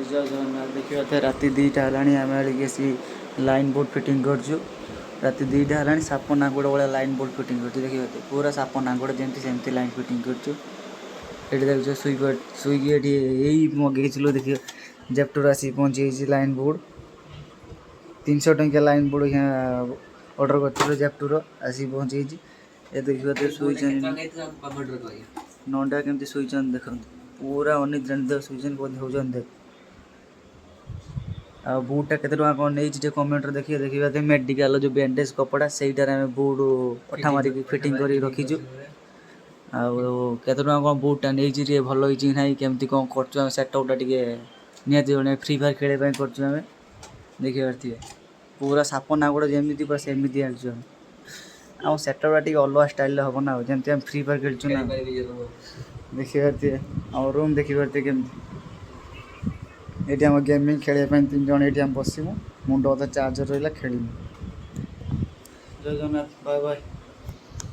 जय जगन्नाथ देखिए राति 2टा है आम आसी लाइन बोर्ड फिटिंग करूँ राति 2टा है साप नागुड़ भाया लाइन बोर्ड फिटिंग कर देखिए पूरा साप नागुड़ जमी सेमती लाइन फिटिंग कर देखिए शुईकी यही मगेलु देखिए जेप्टोर आसी पहुँची लाइन बोर्ड 300 टंकिया लाइन बोर्ड ऑर्डर कर जेप्टोर आसी पहुँची ये देखिए शुईचन 9टा केमती शुईचन देख पूरा अनिद्राणित शुईचन बोध हो देख आ बुटा केते टका कौन नहीं कमेंट देखिए देखिए मेडिकल जो बैंडेज कपड़ा सहीटार आम बुट अठा मारिक फिटिंग कर रखीचु आते टका कौन बुटा नहीं भल होती ना केमती कौन कर सेटअपटा टे नि फ्री फायर खेल कर देखिए पारे पूरा साप नागुड़ जमी पूरा सेमती आम आम सेटअपटा टे अलग स्टाइल हम ना जमी आम फ्री फायर खेलु ना देखिए पारे आम रूम देखिए पारे केमती ये आम गेमिंग खेल 3 जन ये बसमु मुंड अधा चार्जर रहा खेल जय जगन्नाथ बाय बाय।